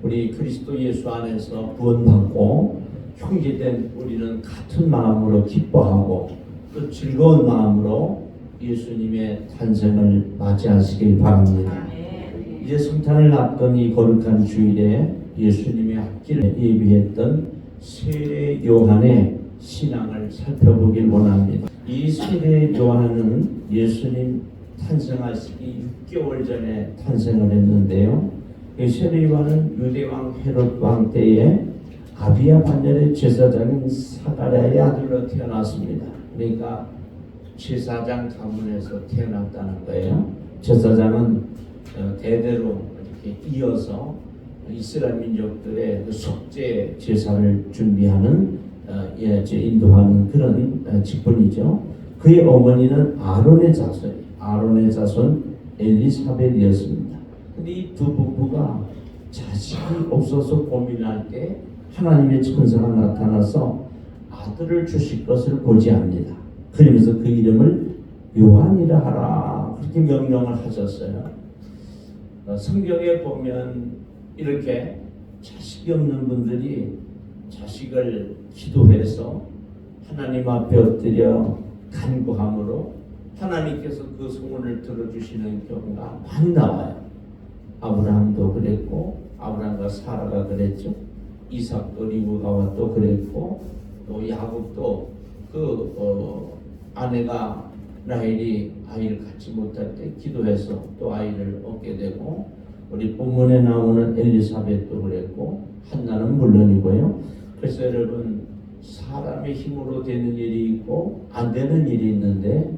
우리 그리스도 예수 안에서 구원받고 형제된 우리는 같은 마음으로 기뻐하고 또 즐거운 마음으로 예수님의 탄생을 맞이하시길 바랍니다. 이제 성탄을 앞둔 이 거룩한 주일에 예수님의 학기를 예비했던 세례 요한의 신앙을 살펴보길 원합니다. 이 세례 요한은 예수님 탄생하시기 6개월 전에 탄생을 했는데요. 세례 요한은 유대왕 헤롯 왕 때에 아비야 반열의 제사장인 사가랴의 아들로 태어났습니다. 그러니까 제사장 가문에서 태어났다는 거예요. 제사장은 대대로 이렇게 이어서 이스라엘 민족들의 그 속죄 제사를 준비하는 인도하는 그런 직분이죠. 그의 어머니는 아론의 자손 엘리사벳이었습니다. 근데 이 두 부부가 자식이 없어서 고민할 때 하나님의 천사가 나타나서 아들을 주실 것을 고지합니다. 그러면서 그 이름을 요한이라 하라 그렇게 명령을 하셨어요. 성경에 보면 이렇게 자식이 없는 분들이 자식을 기도해서 하나님 앞에 엎드려 간구함으로 하나님께서 그 소원을 들어주시는 경우가 많이 나와요. 아브라함도 그랬고 아브라함과 사라가 그랬죠. 이삭도 리브가와 또 그랬고 또 야곱도 아내가 라헬이 아이를 갖지 못할 때 기도해서 또 아이를 얻게 되고 우리 본문에 나오는 엘리사벳도 그랬고 한나는 물론이고요. 그래서 여러분 사람의 힘으로 되는 일이 있고 안 되는 일이 있는데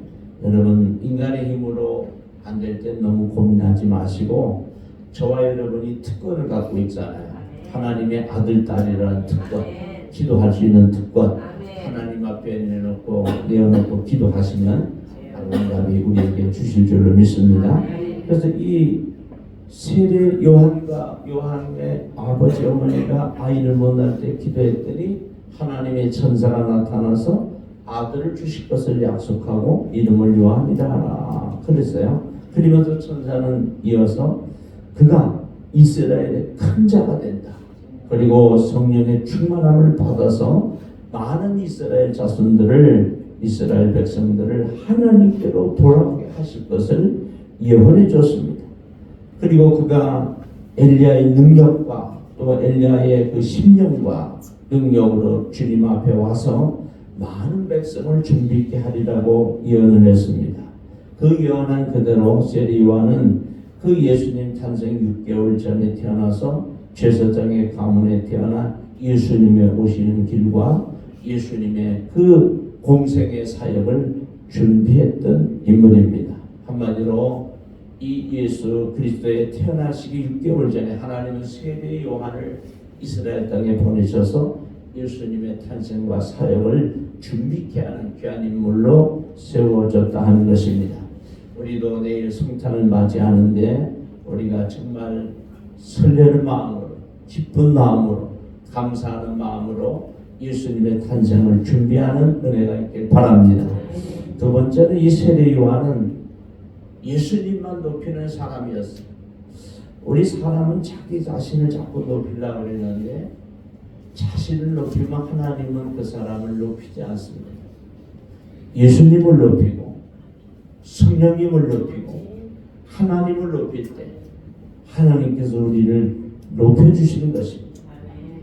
여러분 인간의 힘으로 안 될 때 너무 고민하지 마시고 저와 여러분이 특권을 갖고 있잖아요. 하나님의 아들, 딸이라는 특권, 기도할 수 있는 특권, 하나님 앞에 내어놓고 기도하시면 응답이 우리에게 주실 줄로 믿습니다. 그래서 이 세례 요한의 아버지 어머니가 아이를 못 낳을 때 기도했더니 하나님의 천사가 나타나서 아들을 주실 것을 약속하고 이름을 요한이라 하라 그랬어요. 그러면서 천사는 이어서 그가 이스라엘의 큰 자가 된다. 그리고 성령의 충만함을 받아서 많은 이스라엘 백성들을 하나님께로 돌아오게 하실 것을 예언해 줬습니다. 그리고 그가 엘리야의 능력과 또 엘리야의 그 심령과 능력으로 주님 앞에 와서 많은 백성을 준비케 하리라고 예언을 했습니다. 그 예언한 그대로 세례 요한은 그 예수님 탄생 6개월 전에 태어나서 제사장의 가문에 태어나 예수님의 오시는 길과 예수님의 그 공생의 사역을 준비했던 인물입니다. 한마디로 이 예수 그리스도의 태어나시기 6개월 전에 하나님은 세례 요한을 이스라엘 땅에 보내셔서 예수님의 탄생과 사역을 준비케 하는 귀한 인물로 세워졌다 하는 것입니다. 우리도 내일 성탄을 맞이하는데 우리가 정말 설레는 마음으로 기쁜 마음으로 감사하는 마음으로 예수님의 탄생을 준비하는 은혜가 있길 바랍니다. 두 번째는 이 세례 요한은 예수님만 높이는 사람이었어요. 우리 사람은 자기 자신을 자꾸 높이려고 그러는데 자신을 높이면 하나님은 그 사람을 높이지 않습니다. 예수님을 높이고 성령님을 높이고 하나님을 높일 때 하나님께서 우리를 높여주시는 것입니다.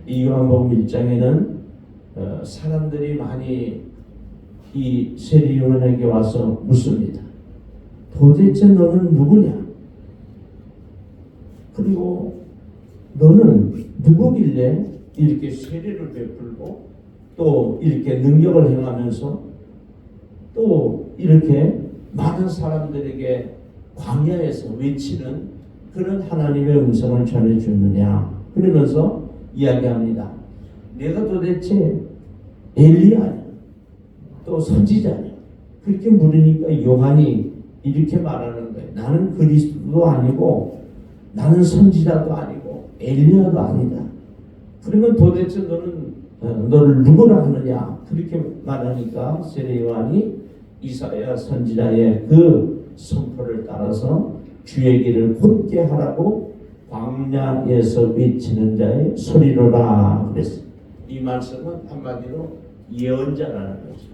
이 요한복음 1장에는 사람들이 많이 이 세례 요한에게 와서 묻습니다. 도대체 너는 누구냐? 그리고 너는 누구길래 이렇게 세례를 베풀고 또 이렇게 능력을 행하면서 또 이렇게 많은 사람들에게 광야에서 외치는 그런 하나님의 음성을 전해주느냐? 그러면서 이야기합니다. 내가 도대체 엘리야냐? 또 선지자냐? 그렇게 물으니까 요한이 이렇게 말하는 거예요. 나는 그리스도도 아니고 나는 선지자도 아니고 엘리야도 아니다. 그러면 도대체 너를 누구라 하느냐? 그렇게 말하니까 세례 요한이 이사야 선지자의 그 선포를 따라서 주의 길을 곧게 하라고 광야에서 외치는 자의 소리로라 그랬어요. 이 말씀은 한마디로 예언자라는 거죠.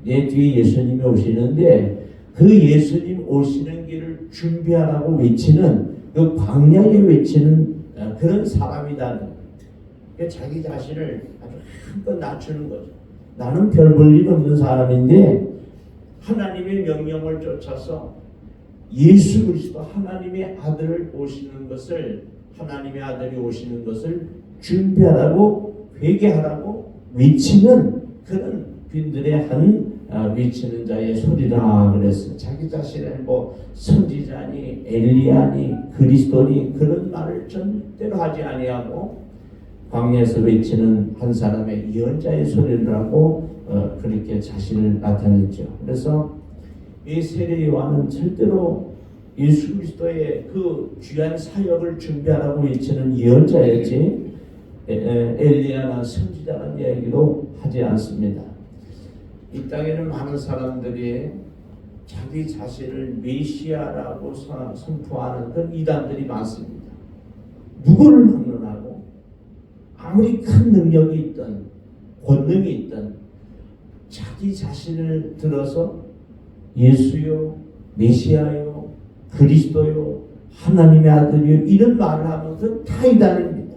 내 뒤에 예수님이 오시는데 그 예수님 오시는 길을 준비하라고 외치는 그 광야에 외치는 그런 사람이라는 거예요. 자기 자신을 아주 한껏 낮추는 거죠. 나는 별 볼 일 없는 사람인데 하나님의 명령을 쫓아서 예수 그리스도 하나님의 아들을 오시는 것을 하나님의 아들이 오시는 것을 준비하라고 회개하라고 외치는 그런 빈들의 한 외치는 자의 소리라 그랬어요. 자기 자신을 뭐 선지자니 엘리야니 그리스도니 그런 말을 절대로 하지 아니하고 광야에서 외치는 한 사람의 예언자의 소리라고 그렇게 자신을 나타냈죠. 그래서 이 세례 요한은 절대로 예수 그리스도의 그 귀한 사역을 준비하라고 외치는 예언자였지 엘리야나 선지자라는 이야기도 하지 않습니다. 이 땅에는 많은 사람들이 자기 자신을 메시아라고 선포하는 그런 이단들이 많습니다. 누구를 막론하고 아무리 큰 능력이 있든 권능이 있든 자기 자신을 들어서 예수요, 메시아요, 그리스도요, 하나님의 아들이요 이런 말을 하면 그건 다 이단입니다.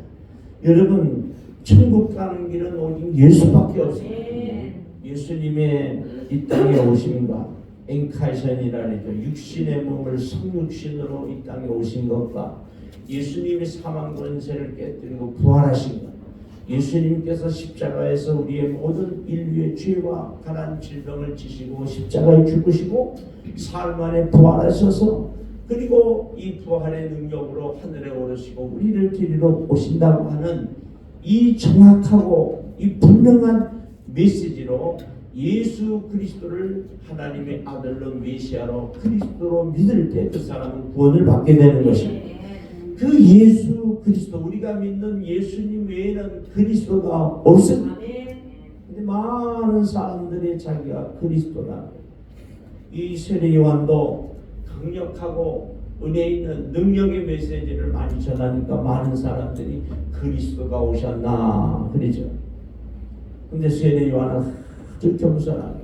여러분 천국 가는 길은 오직 예수밖에 없습니다. 예수님의 이 땅에 오심과 엔카이션이라는 육신의 몸을 성육신으로 이 땅에 오신 것과 예수님이 사망 권세를 깨뜨리고 부활하신 것, 예수님께서 십자가에서 우리의 모든 인류의 죄와 가난 질병을 지시고 십자가에 죽으시고 사흘 만에 부활하셔서 그리고 이 부활의 능력으로 하늘에 오르시고 우리를 데리러 오신다고 하는 이 정확하고 이 분명한 메시지로 예수 그리스도를 하나님의 아들로 메시아로 그리스도로 믿을 때 그 사람은 구원을 받게 되는 것입니다. 그 예수 그리스도 우리가 믿는 예수님 외에는 그리스도가 없습니다. 근데 많은 사람들이 자기가 그리스도다. 이 세례 요한도 강력하고 은혜 있는 능력의 메시지를 많이 전하니까 많은 사람들이 그리스도가 오셨나 그러죠. 근데 세례 요한은 아주 겸손하게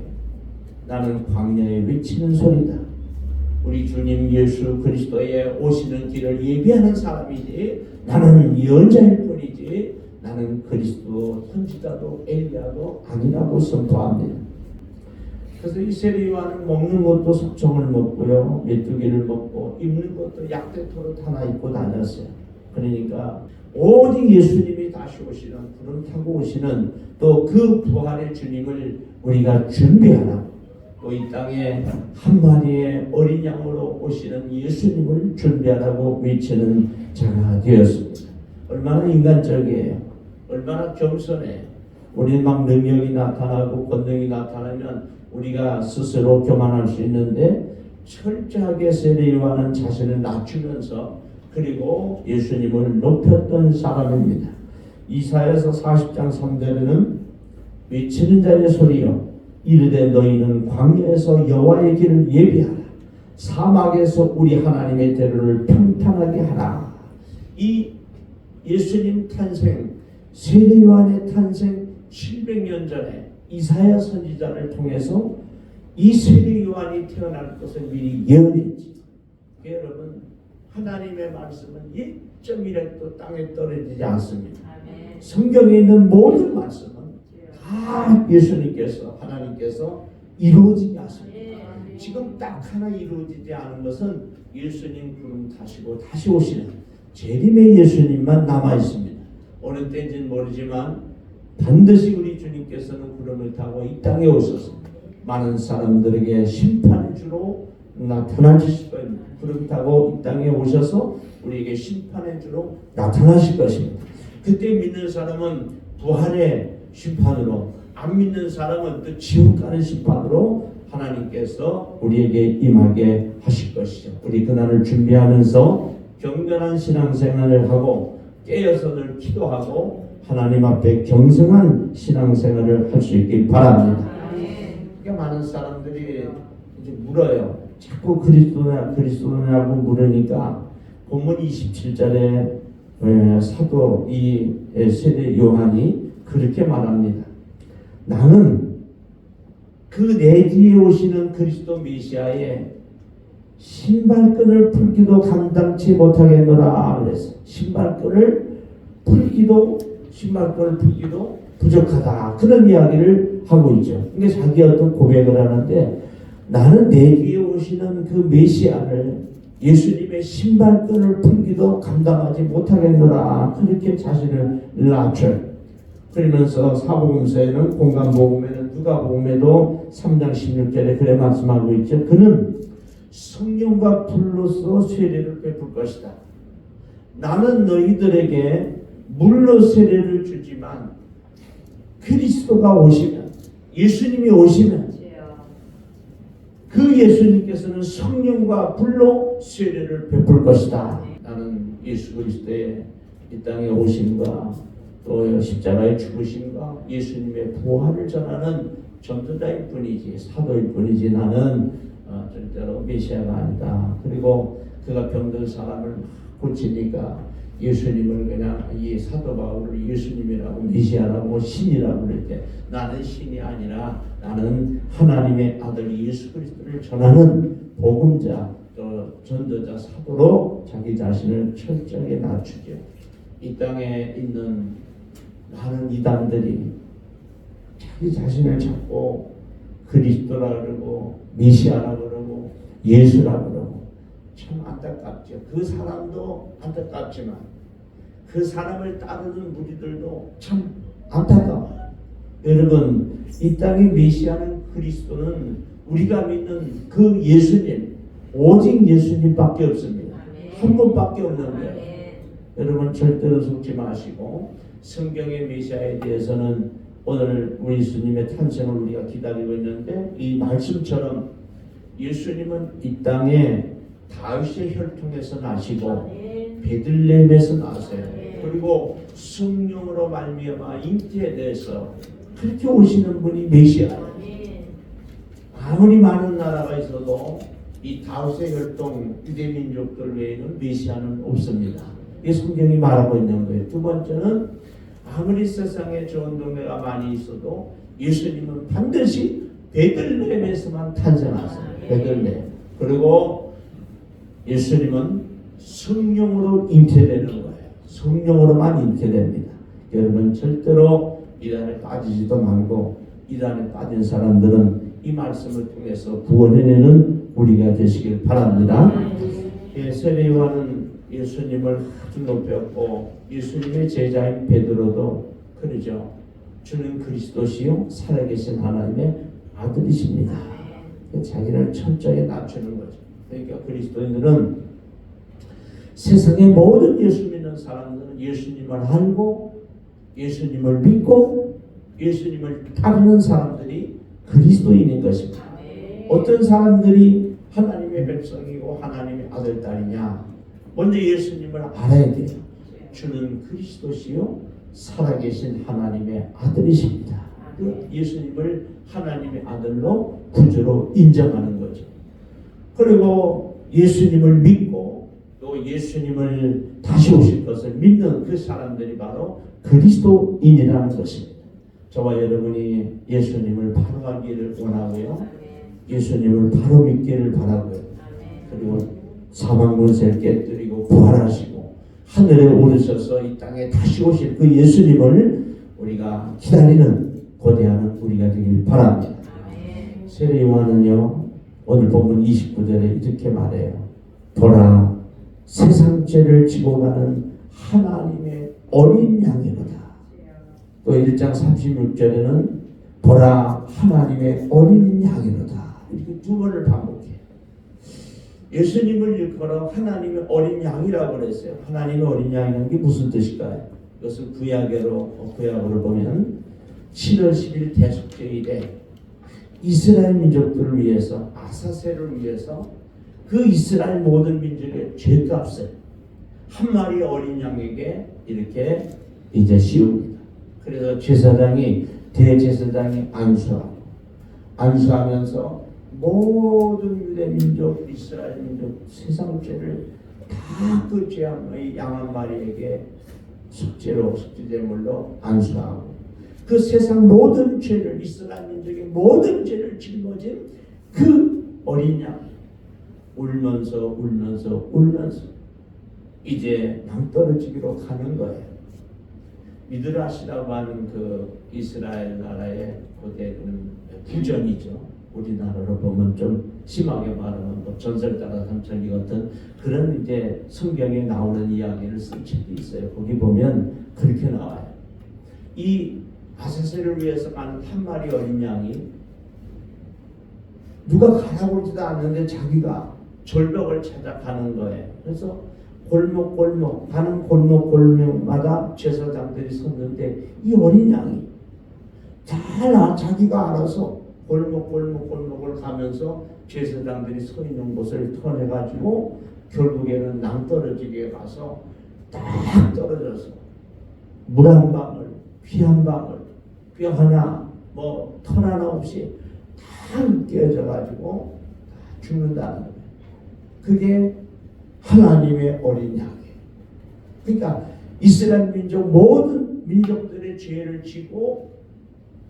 나는 광야에 외치는 소리다. 우리 주님 예수 그리스도의 오시는 길을 예비하는 사람이지 나는 예언자일 뿐이지 나는 그리스도 선지자도 엘리야도 아니라고 선포합니다. 그래서 이 세례 요한은 먹는 것도 석청을 먹고요, 메뚜기를 먹고 입는 것도 약대토로 하나 입고 다녔어요. 그러니까 오직 예수님이 다시 오시는 구름 타고 오시는 또 그 부활의 주님을 우리가 준비하라. 또 이 땅에 한 마리의 어린 양으로 오시는 예수님을 준비하라고 외치는 자가 되었습니다. 얼마나 인간적이에요. 얼마나 겸손해. 우리는 막 능력이 나타나고 권능이 나타나면 우리가 스스로 교만할 수 있는데 철저하게 세례 요한은 자신을 낮추면서 그리고 예수님을 높였던 사람입니다. 이사야서 40장 3절에는 외치는 자의 소리요 이르되 너희는 광야에서 여호와의 길을 예비하라 사막에서 우리 하나님의 대로를 평탄하게 하라. 이 예수님 탄생 세례 요한의 탄생 700년 전에 이사야 선지자를 통해서 이 세례 요한이 태어날 것을 미리 예언했지. 여러분 하나님의 말씀은 1.1획도 땅에 떨어지지 않습니다. 성경에 있는 모든 말씀은 다 예수님께서 하나님께서 이루어지게 하십니다. 지금 딱 하나 이루어지지 않은 것은 예수님 구름 타시고 다시 오시는 재림의 예수님만 남아 있습니다. 어느 때인지는 모르지만 반드시 우리 주님께서는 구름을 타고 이 땅에 오셔서 많은 사람들에게 심판의 주로 나타나실 겁니다. 구름 타고 이 땅에 오셔서 우리에게 심판의 주로 나타나실 것입니다. 그때 믿는 사람은 부활의 심판으로, 안 믿는 사람은 또 지옥 가는 심판으로 하나님께서 우리에게 임하게 하실 것이죠. 우리 그날을 준비하면서 경건한 신앙생활을 하고 깨어서 늘 기도하고 하나님 앞에 경성한 신앙생활을 할 수 있길 바랍니다. 그러니까 많은 사람들이 이제 물어요. 자꾸 그리스도냐고 물으니까 본문 27절에 사도 이 세례 요한이 그렇게 말합니다. 나는 그 내 뒤에 오시는 그리스도 메시아의 신발끈을 풀기도 감당치 못하겠노라 그랬어요. 신발끈을 풀기도 부족하다. 그런 이야기를 하고 있죠. 그러니까 자기 어떤 고백을 하는데 나는 내 뒤에 오시는 그 메시아를 예수님의 신발끈을 풀기도 감당하지 못하겠노라. 그렇게 자신을 낮춰요. 그러면서 사복음서에는 공간복음에는 누가복음에도 3장 16절에 그래 말씀하고 있죠. 그는 성령과 불로서 세례를 베풀 것이다. 나는 너희들에게 물로 세례를 주지만 그리스도가 오시면, 예수님이 오시면 그 예수님께서는 성령과 불로 세례를 베풀 것이다. 나는 예수 그리스도의 이 땅에 오심과 또 십자가의 죽으심과 예수님의 부활을 전하는 전도자일 뿐이지, 사도일 뿐이지, 나는 절대로 메시아가 아니다. 그리고 그가 병든 사람을 고치니까 예수님을 그냥 이 사도 바울을 예수님이라고 메시아라고 신이라고 그럴 때 나는 신이 아니라 나는 하나님의 아들 예수 그리스도를 전하는 복음자 또 전도자 사도로 자기 자신을 철저하게 낮추죠. 이 땅에 있는 많은 이단들이 자기 자신을 자꾸 그리스도라 그러고 메시아라 그러고 예수라 그러고 참 안타깝죠. 그 사람도 안타깝지만 그 사람을 따르는 무리들도 참 안타까워요. 여러분, 이 땅의 메시아는 그리스도는 우리가 믿는 그 예수님, 오직 예수님밖에 없습니다. 한 분밖에 없는 거예요. 여러분 절대로 속지 마시고 성경의 메시아에 대해서는 오늘 우리 예수님의 탄생을 우리가 기다리고 있는데 이 말씀처럼 예수님은 이 땅에 다윗의 혈통에서 나시고 베들레헴에서 나세요. 그리고 성령으로 말미암아 잉태돼서 그렇게 오시는 분이 메시아예요. 아무리 많은 나라가 있어도 이 다윗의 혈통 유대민족들 외에는 메시아는 없습니다. 이 성경이 말하고 있는 거예요. 두 번째는 아무리 세상에 좋은 동네가 많이 있어도 예수님은 반드시 베들레헴에서만 탄생하세요. 베들레헴. 그리고 예수님은 성령으로 잉태되는 거예요. 성령으로만 잉태됩니다. 여러분 절대로 이단에 빠지지도 말고 이단에 빠진 사람들은 이 말씀을 통해서 구원해내는 우리가 되시길 바랍니다. 세례 요한은 예수님을 아주 높였고 예수님의 제자인 베드로도 그러죠. 주는 그리스도시요 살아계신 하나님의 아들이십니다. 자기를 철저히 낮추는 거죠. 그러니까 그리스도인들은 세상의 모든 예수 믿는 사람들은 예수님을 알고 예수님을 믿고 예수님을 따르는 사람들이 그리스도인인 것입니다. 어떤 사람들이 하나님의 백성이고 하나님의 아들, 딸이냐? 먼저 예수님을 알아야 돼요. 주는 그리스도시요 살아계신 하나님의 아들이십니다. 그 예수님을 하나님의 아들로 구주로 인정하는 거죠. 그리고 예수님을 믿고 또 예수님을 다시 오실 것을 믿는 그 사람들이 바로 그리스도인이라는 것입니다. 저와 여러분이 예수님을 바로 알기를 원하고요. 예수님을 바로 믿기를 바라고요. 그리고 사망 문세를 깨뜨리고 부활하시고 하늘에 오르셔서 이 땅에 다시 오실 그 예수님을 우리가 기다리는 고대하는 우리가 되길 바랍니다. 세례 요한은요 오늘 본문 29절에 이렇게 말해요. 보라 세상 죄를 지고 가는 하나님의 어린 양이로다. 또 1장 36절에는 보라 하나님의 어린 양이로다. 이렇게 두 번을 반복해요. 예수님을 일컬어 하나님의 어린 양이라고 그랬어요. 하나님의 어린 양이라는 게 무슨 뜻일까요? 이것을 구약으로 보면 7월 10일 대속죄일에 이스라엘 민족들을 위해서 아사세를 위해서 그 이스라엘 모든 민족의 죄값을 한 마리 어린 양에게 이렇게 이제 씌웁니다. 그래서 대제사장이 안수하면서 모든 유대 민족, 이스라엘 민족 세상 죄를 다 그 죄악의 양 한 마리에게 속죄제물로 안수하고 그 세상 모든 죄를 이스라엘 민족의 모든 죄를 짊어진 그 어린 양 울면서 이제 낭떠러지기로 가는 거예요. 미드라시라고 하는 그 이스라엘 나라의 고대 구전이죠. 우리나라로 보면 좀 심하게 말하면 뭐 전설 따라 삼천리 같은 그런 이제 성경에 나오는 이야기를 쓴 책이 있어요. 거기 보면 그렇게 나와요. 이 아세세를 위해서 가는 한 마리 어린 양이 누가 가라고 하지도 않는데 자기가 절벽을 찾아가는 거예요. 그래서 골목 가는 골목마다 제사장들이 섰는데 이 어린 양이 자기가 알아서 골목을 가면서 제사장들이 서 있는 곳을 터내가지고 결국에는 낭떠러지게 가서 딱 떨어져서 물 한 방울, 피 한 방울, 뼈 하나, 뭐 털 하나 없이 다 깨져가지고 죽는다는 거예요. 그게 하나님의 어린 양이에요. 그러니까 이스라엘 민족 모든 민족들의 죄를 지고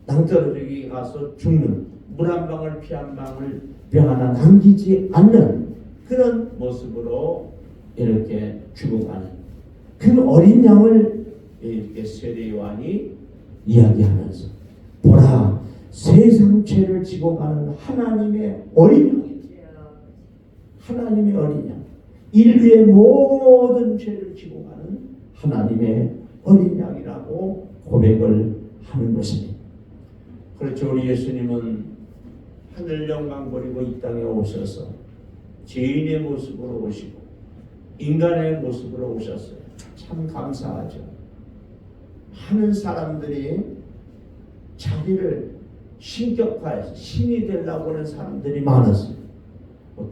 낭떠러지게 가서 죽는 물 한 방울 피 한 방울 뼈 하나 남기지 않는 그런 모습으로 이렇게 죽어가는 그 어린 양을 이렇게 세례요한이 이야기하면서 보라 세상 죄를 지고 가는 하나님의 어린 양이에요. 하나님의 어린 양 인류의 모든 죄를 지고 가는 하나님의 어린 양이라고 고백을 하는 것입니다. 그렇죠. 우리 예수님은 하늘 영광 버리고 이 땅에 오셔서 죄인의 모습으로 오시고 인간의 모습으로 오셨어요. 참 감사하죠. 많은 사람들이 자기를 신격화해서 신이 되려고 하는 사람들이 많았어요.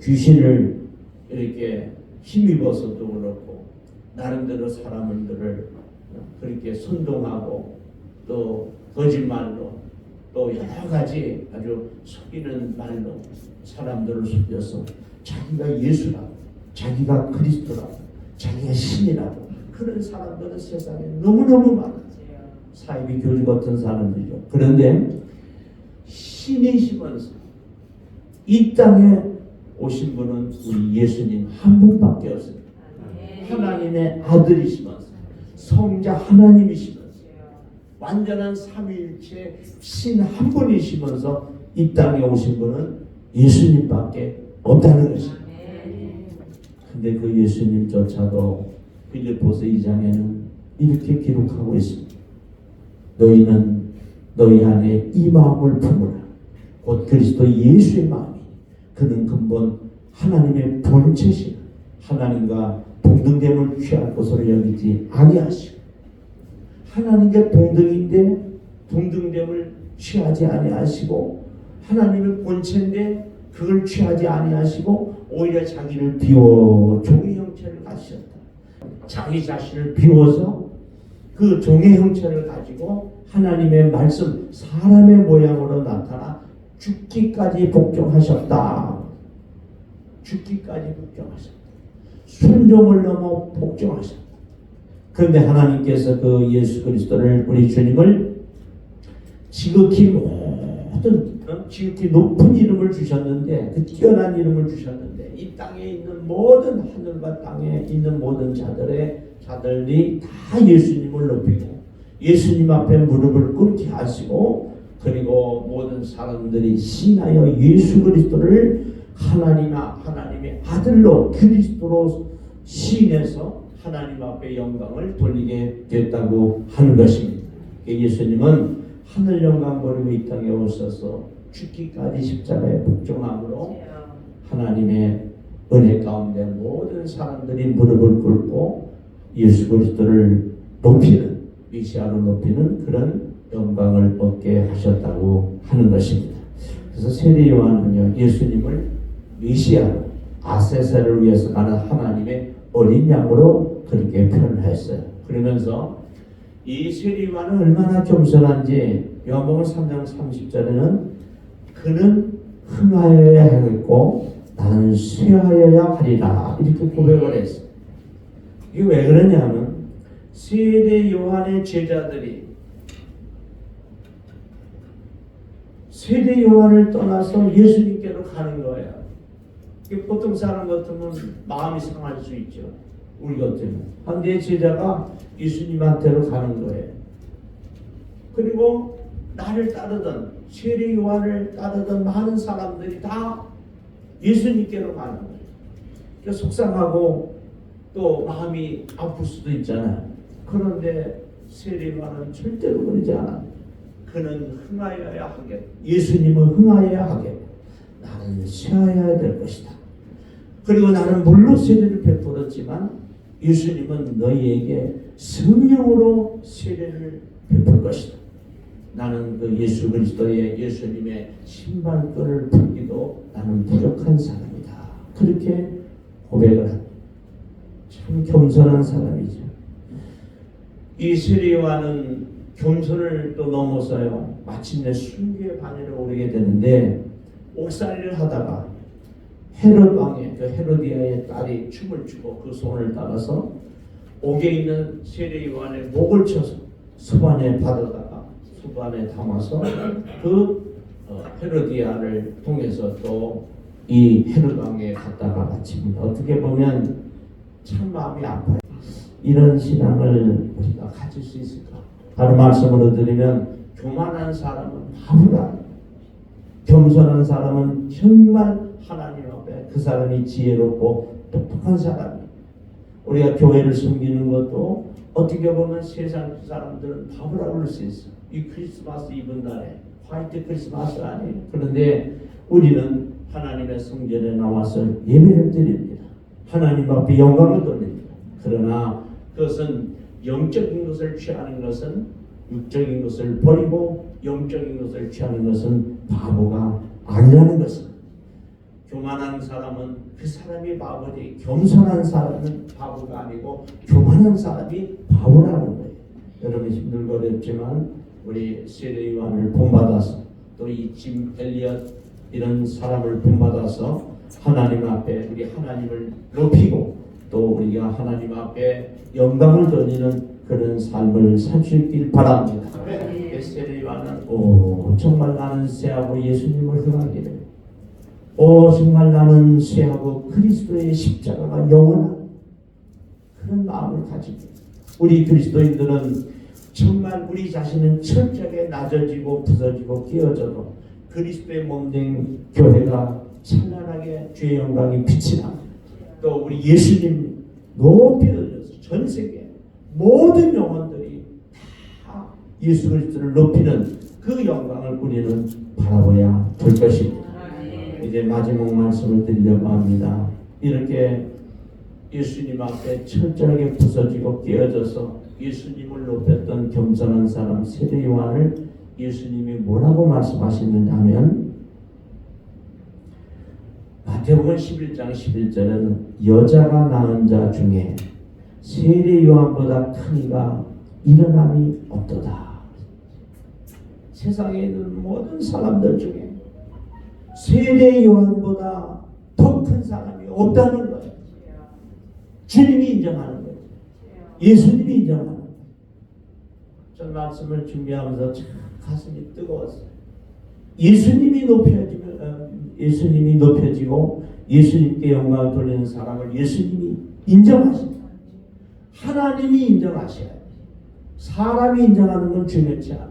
귀신을 이렇게 힘입어서도 그렇고 나름대로 사람들을 그렇게 선동하고 또 거짓말로 또 여러 가지 아주 속이는 말로 사람들을 속여서 자기가 예수라고 자기가 그리스도라고 자기가 신이라고 그런 사람들은 세상에 너무너무 많아요. 사이비 교주 같은 사람들이죠. 그런데 신이시면서 이 땅에 오신 분은 우리 예수님 한 분밖에 없습니다. 하나님의 아들이시면서 성자 하나님이시면서 완전한 삼위일체 신 한 분이시면서 이 땅에 오신 분은 예수님밖에 없다는 것입니다. 근데 그 예수님조차도 빌립보서 2장에는 이렇게 기록하고 있습니다. 너희는 너희 안에 이 마음을 품으라. 곧 그리스도 예수의 마음이 그는 근본 하나님의 본체시라. 하나님과 동등됨을 취할 것으로 여기지 아니하시고 하나님과 동등인데 동등됨을 취하지 아니하시고 하나님의 본체인데 그걸 취하지 아니하시고 오히려 자기를 비워 종의 형체를 가지셨다. 자기 자신을 비워서 그 종의 형체를 가지고 하나님의 말씀 사람의 모양으로 나타나 죽기까지 복종하셨다. 죽기까지 복종하셨다. 순종을 넘어 복종하셨다. 그런데 하나님께서 그 예수 그리스도를 우리 주님을 지극히 높은 이름을 주셨는데 그 뛰어난 이름을 주셨는데 이 땅에 있는 모든 하늘과 땅에 있는 모든 자들이 다 예수님을 높이고 예수님 앞에 무릎을 꿇게 하시고 그리고 모든 사람들이 신하여 예수 그리스도를 하나님의 아들로 그리스도로 시인해서 하나님 앞에 영광을 돌리게 됐다고 하는 것입니다. 예수님은 하늘 영광 버리고 이 땅에 오셔서 죽기까지 십자가에 복종함으로 하나님의 은혜 가운데 모든 사람들이 무릎을 꿇고 예수 그리스도를 높이는 메시아로 높이는 그런 영광을 얻게 하셨다고 하는 것입니다. 그래서 세례 요한은요 예수님을 메시아로 아세세를 위해서 가는 하나님의 어린 양으로 그렇게 표현을 했어요. 그러면서 이 세례 요한은 얼마나 겸손한지 요한복음 3장 30절에는 그는 흥하여야 하겠고 나는 쇠하여야 하리라 이렇게 고백을 했어요. 이게 왜 그러냐면 세례 요한의 제자들이 세례 요한을 떠나서 예수님께로 가는 거예요. 이게 보통 사람 같으면 마음이 상할 수 있죠. 우리 같으면. 한데 제자가 예수님한테로 가는 거예요. 그리고 나를 따르던 세례 요한을 따르던 많은 사람들이 다 예수님께로 가는 거예요. 그러니까 속상하고 또 마음이 아플 수도 있잖아요. 그런데 세례 요한은 절대로 그러지 않아요. 그는 흥하여야 하겠. 예수님은 흥하여야 하겠. 나는 쇠하여야 될 것이다. 그리고 나는 물로 세례를 베풀었지만 예수님은 너희에게 성령으로 세례를 베풀 것이다. 나는 그 예수 그리스도의 예수님의 신발끈을 풀기도 나는 부족한 사람이다. 그렇게 고백을 합니다. 참 겸손한 사람이죠. 이 세례 요한은 겸손을 또 넘어서요. 마침내 순교의 반열에 오르게 되는데 옥살이를 하다가 헤롯 왕의 그 헤로디아의 딸이 춤을 추고 그 손을 따라서 옥에 있는 세례 요한의 목을 쳐서 수반에 받아다가 수반에 담아서 그 헤로디아를 통해서 또 이 헤롯 왕에 갔다가 마칩니다. 어떻게 보면 참 마음이 아파요. 이런 신앙을 우리가 가질 수 있을까? 다른 말씀으로 드리면 교만한 사람은 바보다. 겸손한 사람은 정말 하나님 앞에 그 사람이 지혜롭고 똑똑한 사람이에요. 우리가 교회를 섬기는 것도 어떻게 보면 세상 사람들은 바보라고 할 수 있어요. 이 크리스마스 이브 날에 화이트 크리스마스 아니에요. 그런데 우리는 하나님의 성전에 나와서 예배를 드립니다. 하나님 앞에 영광을 돌립니다. 그러나 그것은 영적인 것을 취하는 것은 육적인 것을 버리고 영적인 것을 취하는 것은 바보가 아니라는 것은, 교만한 사람은 그 사람이 바보지 겸손한 사람은 바보가 아니고 교만한 사람이 바보라는 거예요. 여러분 힘들고 어렵지만 우리 세례 요한을 본받아서 또 이 짐 엘리엇 이런 사람을 본받아서 하나님 앞에 우리 하나님을 높이고 또 우리가 하나님 앞에 영광을 돌리는 그런 삶을 살 수 있길 바랍니다. 세례 요한은 정말 나는 쇠하고 예수님을 흥하기를, 정말 나는 쇠하고 그리스도의 십자가가 영원한 그런 마음을 가지고, 우리 그리스도인들은 정말 우리 자신은 철저하게 낮아지고 부서지고 끼어져도 그리스도의 몸된 교회가 찬란하게 주의 영광이 빛이 납니다. 또 우리 예수님 높이 들려서 전 세계 모든 영혼들이 다 예수 그리스도를 높이는 그 영광을 우리는 바라봐야 될 것입니다. 이제 마지막 말씀을 드리려고 합니다. 이렇게 예수님 앞에 철저하게 부서지고 깨어져서 예수님을 높였던 겸손한 사람 세례 요한을 예수님이 뭐라고 말씀하시느냐 하면, 마태복음 11장 11절에는 여자가 낳은 자 중에 세례 요한보다 큰 이가 일어남이 없도다. 세상에 있는 모든 사람들 중에 세례 요한보다 더 큰 사람이 없다는 거예요. 주님이 인정하는 거예요. 예수님이 인정하는 거예요. 전 말씀을 준비하면서 참 가슴이 뜨거웠어요. 예수님이 높여지고 예수님께 영광을 돌리는 사람을 예수님이 인정하십니다. 하나님이 인정하셔야 돼요. 사람이 인정하는 건 중요치 않아요.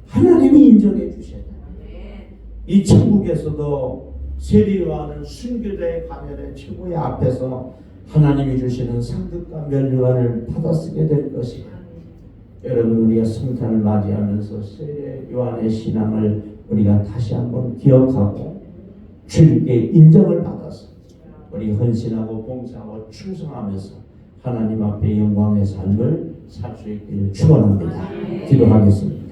하나님이 인정해 주셔야 돼요. 이 천국에서도 세례 요한은 순교자의 가면의 최고의 앞에서 하나님이 주시는 상급과 면류관을 받아쓰게 될 것이에요. 여러분, 우리가 성탄을 맞이하면서 세례 요한의 신앙을 우리가 다시 한번 기억하고 주님께 인정을 받아서 우리 헌신하고 봉사하고 충성하면서 하나님 앞에 영광의 삶을 살 수 있기를 축원합니다. 기도하겠습니다.